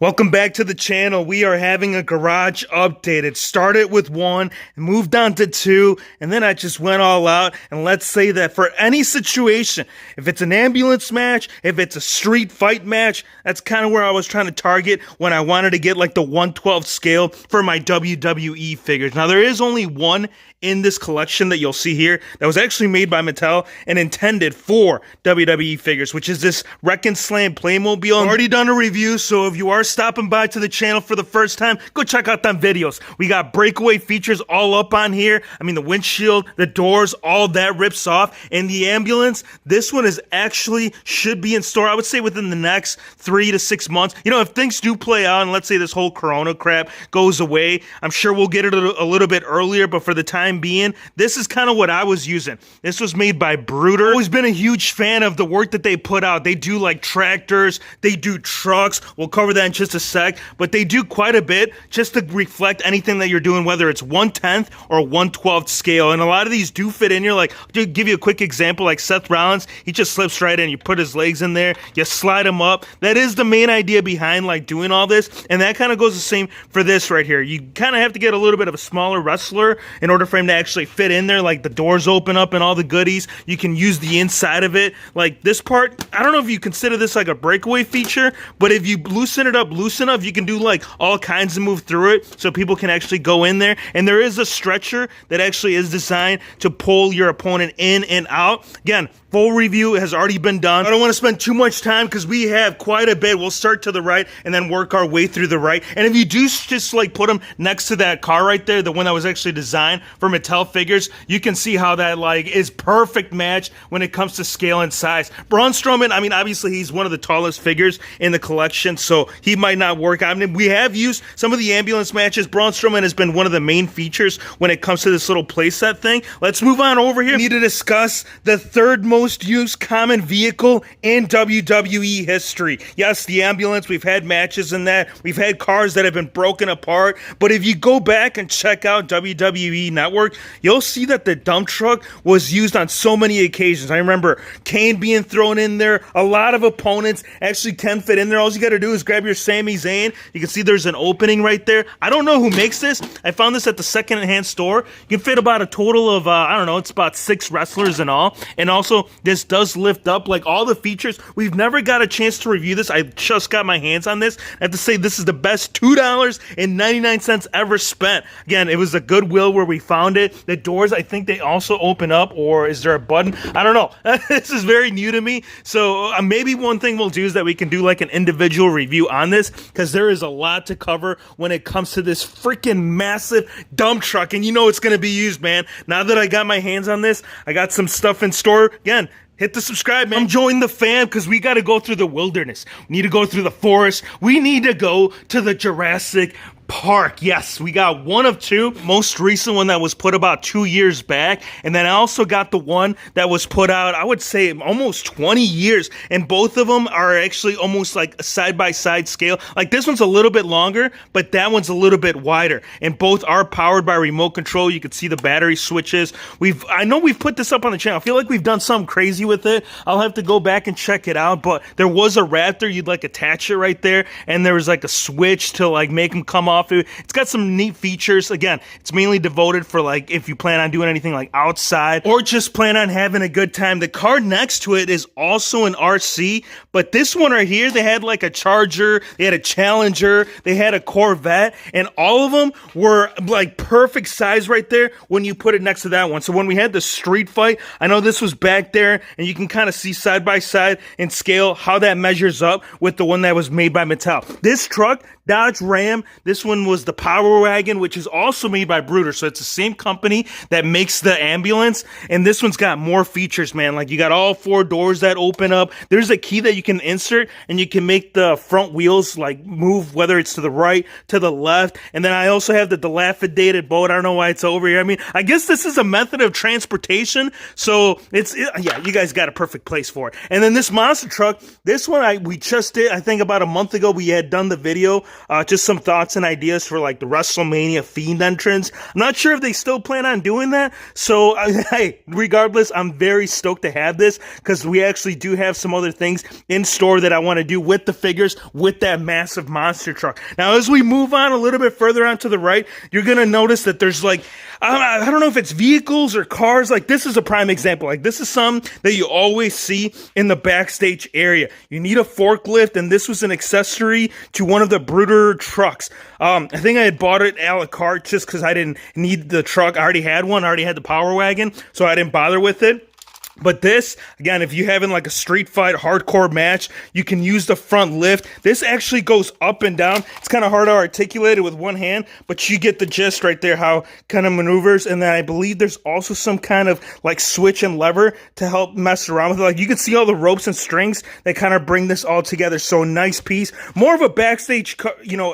Welcome back to the channel. We are having a garage update. It started with 1 and moved on to 2, and then I just went all out. And let's say that for any situation, if it's an ambulance match, if it's a street fight match, that's kind of where I was trying to target when I wanted to get like the 1/12 scale for my WWE figures. Now there is only one in this collection that you'll see here that was actually made by Mattel and intended for WWE figures, which is this Wreck and Slam Playmobil. I've already done a review, so if you are stopping by to the channel for the first time, go check out them videos. We got breakaway features all up on here. I mean, the windshield, the doors, all that rips off. And the ambulance, this one is actually should be in store, I would say, within the next 3 to 6 months. You know, if things do play out and let's say this whole Corona crap goes away, I'm sure we'll get it a little bit earlier, but for the time being, this is kind of what I was using. This was made by Brooder. Always been a huge fan of the work that they put out. They do like tractors, they do trucks. We'll cover that in just a sec, but they do quite a bit just to reflect anything that you're doing, whether it's 1/10 or 1/12 scale. And a lot of these do fit in here. Like, to give you a quick example, like Seth Rollins, he just slips right in. You put his legs in there, you slide him up. That is the main idea behind like doing all this, and that kind of goes the same for this right here. You kind of have to get a little bit of a smaller wrestler in order for him to actually fit in there. Like the doors open up and all the goodies. You can use the inside of it. Like this part, I don't know if you consider this like a breakaway feature, but if you loosen it up loose enough, you can do like all kinds of move through it so people can actually go in there. And there is a stretcher that actually is designed to pull your opponent in and out. Again, full review has already been done. I don't want to spend too much time because we have quite a bit. We'll start to the right and then work our way through the right. And if you do just like put them next to that car right there, the one that was actually designed for Mattel figures, you can see how that like is perfect match when it comes to scale and size. Braun Strowman, I mean, obviously he's one of the tallest figures in the collection, so he might not work. I mean, we have used some of the ambulance matches. Braun Strowman has been one of the main features when it comes to this little playset thing. Let's move on over here. We need to discuss the third most used common vehicle in WWE history. Yes, the ambulance, we've had matches in that. We've had cars that have been broken apart. But if you go back and check out WWE Network, you'll see that the dump truck was used on so many occasions. I remember Kane being thrown in there. A lot of opponents actually can fit in there. All you got to do is grab your Sami Zayn. You can see there's an opening right there. I don't know who makes this. I found this at the secondhand store. You can fit about a total of, I don't know, it's about 6 wrestlers in all. And also, this does lift up like all the features. We've never got a chance to review this. I just got my hands on this. I have to say this is the best $2.99 ever spent. Again, it was a Goodwill where we found it. The doors, I think they also open up, or is there a button? I don't know. This is very new to me. So maybe one thing we'll do is that we can do like an individual review on this, because there is a lot to cover when it comes to this freaking massive dump truck. And you know it's going to be used, man. Now that I got my hands on this, I got some stuff in store. Again, hit the subscribe, man. Join the fam, because we got to go through the wilderness. We need to go through the forest. We need to go to the Jurassic Park. Yes, we got one of 2. Most recent one that was put about 2 years back, and then I also got the one that was put out, I would say, almost 20 years, and both of them are actually almost like a side-by-side scale. Like this one's a little bit longer, but that one's a little bit wider, and both are powered by remote control. You can see the battery switches. I know we've put this up on the channel. I feel like we've done something crazy with it. I'll have to go back and check it out, but there was a Raptor. You'd like attach it right there, and there was like a switch to like make them come off. It's got some neat features. Again, it's mainly devoted for like if you plan on doing anything like outside or just plan on having a good time. The car next to it is also an RC, but this one right here, they had like a Charger, they had a Challenger, they had a Corvette, and all of them were like perfect size right there when you put it next to that one. So when we had the street fight, I know this was back there, and you can kind of see side by side and scale how that measures up with the one that was made by Mattel. This truck, Dodge Ram, this one was the Power Wagon, which is also made by Brooder. So it's the same company that makes the ambulance. And this one's got more features, man. Like you got all 4 doors that open up. There's a key that you can insert, and you can make the front wheels like move, whether it's to the right, to the left. And then I also have the dilapidated boat. I don't know why it's over here. I mean, I guess this is a method of transportation. So yeah, you guys got a perfect place for it. And then this monster truck, this one we just did, I think about a month ago, we had done the video, just some thoughts and ideas ideas for like the WrestleMania Fiend entrance. I'm not sure if they still plan on doing that. So, hey, regardless, I'm very stoked to have this because we actually do have some other things in store that I want to do with the figures with that massive monster truck. Now, as we move on a little bit further on to the right, you're going to notice that there's like, I don't know if it's vehicles or cars. Like, this is a prime example. Like, this is some that you always see in the backstage area. You need a forklift, and this was an accessory to one of the Bruder trucks. I think I had bought it a la carte just because I didn't need the truck. I already had one. I already had the Power Wagon, so I didn't bother with it. But this, again, if you're having like a street fight hardcore match, you can use the front lift. This actually goes up and down. It's kind of hard to articulate it with one hand, but you get the gist right there, how kind of maneuvers. And then I believe there's also some kind of like switch and lever to help mess around with it. Like, you can see all the ropes and strings that kind of bring this all together. So nice piece. More of a backstage,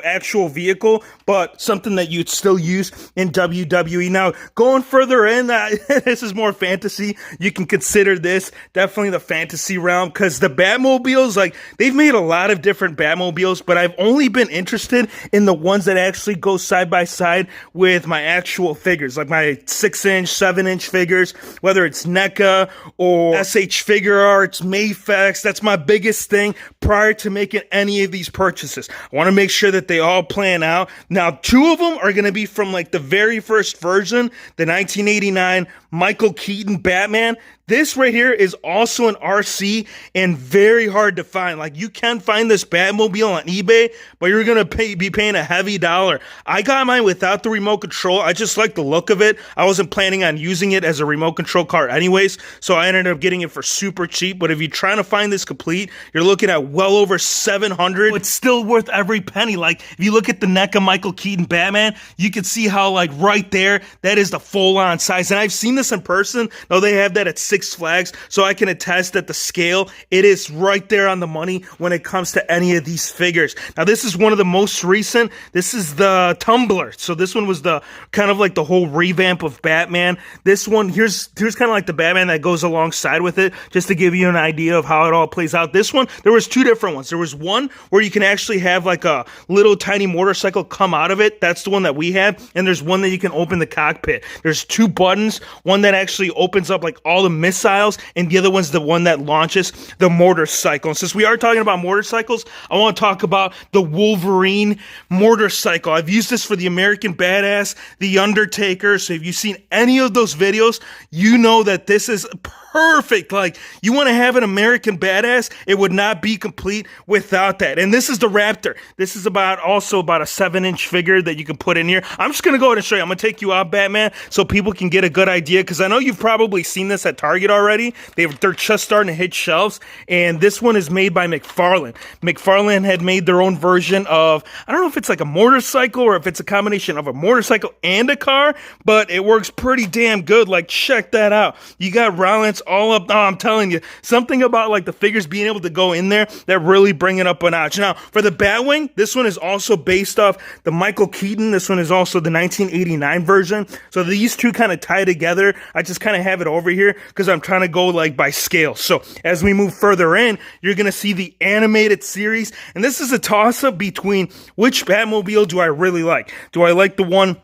actual vehicle, but something that you'd still use in WWE. Now, going further in, this is more fantasy. You can consider this definitely the fantasy realm because the Batmobiles, like, they've made a lot of different Batmobiles, but I've only been interested in the ones that actually go side by side with my actual figures, like my 6-inch, 7-inch figures, whether it's NECA or SH Figure Arts, Mayfex. That's my biggest thing prior to making any of these purchases. I want to make sure that they all plan out. Now, 2 of them are going to be from like the very first version, the 1989 Michael Keaton Batman. This right here is also an RC and very hard to find. Like, you can find this Batmobile on eBay, but you're going to be paying a heavy dollar. I got mine without the remote control. I just like the look of it. I wasn't planning on using it as a remote control car anyways, so I ended up getting it for super cheap. But if you're trying to find this complete, you're looking at well over $700. It's still worth every penny. Like, if you look at the NECA Michael Keaton Batman, you can see how, like, right there, that is the full-on size. And I've seen this in person. No, they have that at Six Flags, so I can attest that the scale, it is right there on the money when it comes to any of these figures. Now, this is one of the most recent. This is the Tumbler. So this one was the kind of like the whole revamp of Batman. This one, here's kind of like the Batman that goes alongside with it, just to give you an idea of how it all plays out. This one, there was 2 different ones. There was one where you can actually have like a little tiny motorcycle come out of it. That's the one that we had. And there's one that you can open the cockpit. There's 2 buttons. One that actually opens up like all the missiles, and the other one's the one that launches the motorcycle. And since we are talking about motorcycles, I want to talk about the Wolverine motorcycle. I've used this for the American Badass, the Undertaker. So if you've seen any of those videos, you know that this is perfect. Like, you want to have an American Badass, it would not be complete without that. And this is the Raptor. This is also about a 7-inch figure that you can put in here. I'm just going to go ahead and show you. I'm going to take you out, Batman, so people can get a good idea, because I know you've probably seen this at Target already. They're just starting to hit shelves, and this one is made by McFarlane. McFarlane had made their own version of, I don't know if it's like a motorcycle or if it's a combination of a motorcycle and a car, but it works pretty damn good. Like, check that out. You got Rollins all up. Oh, I'm telling you, something about like the figures being able to go in there that really bring it up a notch. Now, for the Batwing, this one is also based off the Michael Keaton. This one is also the 1989 version. So these two kind of tie together. I just kind of have it over here because I'm trying to go like by scale. So as we move further in, you're going to see the animated series. And this is a toss-up between which Batmobile do I really like. Do I like the one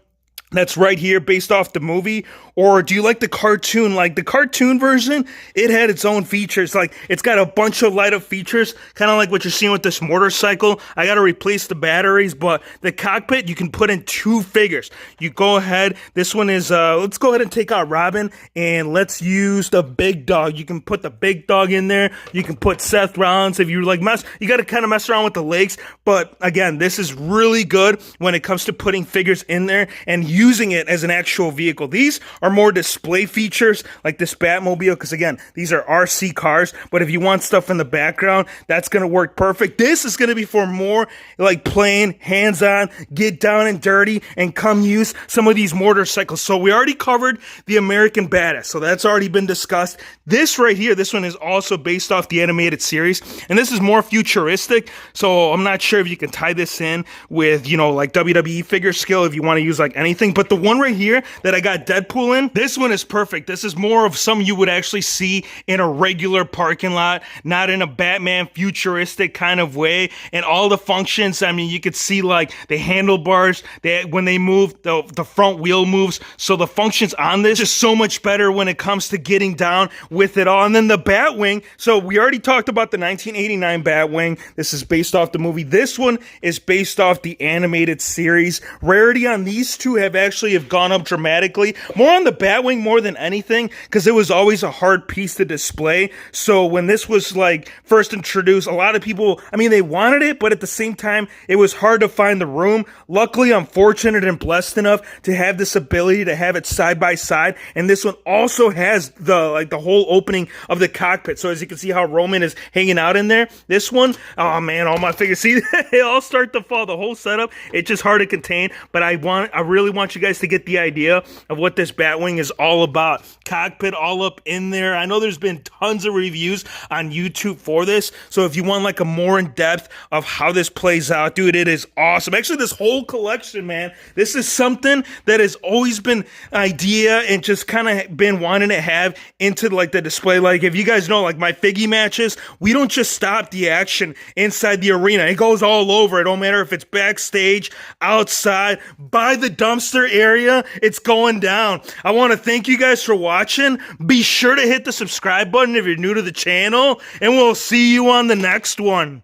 that's right here based off the movie, or do you like the cartoon? Like, the cartoon version, it had its own features. Like, it's got a bunch of light up features, kind of like what you're seeing with this motorcycle. I got to replace the batteries, but the cockpit, you can put in 2 figures. You go ahead. This one is, let's go ahead and take out Robin, and let's use the big dog. You can put the big dog in there. You can put Seth Rollins. If you like you got to kind of mess around with the legs. But again, this is really good when it comes to putting figures in there and using it as an actual vehicle. These are more display features like this Batmobile, because again, these are RC cars, but if you want stuff in the background, that's going to work perfect. This is going to be for more like playing hands-on, get down and dirty, and come use some of these motorcycles. So we already covered the American Badass, so that's already been discussed. This right here, this one is also based off the animated series, and this is more futuristic, so I'm not sure if you can tie this in with, like WWE figure skill if you want to use like anything, Batwing, but the one right here that I got Deadpool in, this one is perfect. This is more of some you would actually see in a regular parking lot, not in a Batman futuristic kind of way. And all the functions, I mean, you could see like the handlebars, when they move, the front wheel moves. So the functions on this is so much better when it comes to getting down with it all. And then the Batwing, so we already talked about the 1989 Batwing. This is based off the movie. This one is based off the animated series. Rarity on these two have gone up dramatically. More on the Batwing more than anything, because it was always a hard piece to display. So when this was like first introduced, a lot of people, I mean, they wanted it, but at the same time, it was hard to find the room. Luckily, I'm fortunate and blessed enough to have this ability to have it side by side. And this one also has the whole opening of the cockpit. So as you can see how Roman is hanging out in there, this one, oh man, all my figures, see, they all start to fall. The whole setup, it's just hard to contain. But I really want you guys to get the idea of what this Batwing is all about. Cockpit all up in there. I know there's been tons of reviews on YouTube for this. So if you want like a more in depth of how this plays out, dude, it is awesome. Actually, this whole collection, man, this is something that has always been idea and just kind of been wanting to have into like the display. Like if you guys know, like my figgy matches, we don't just stop the action inside the arena. It goes all over. It don't matter if it's backstage, outside, by the dumpster area, it's going down. I want to thank you guys for watching. Be sure to hit the subscribe button if you're new to the channel, and we'll see you on the next one.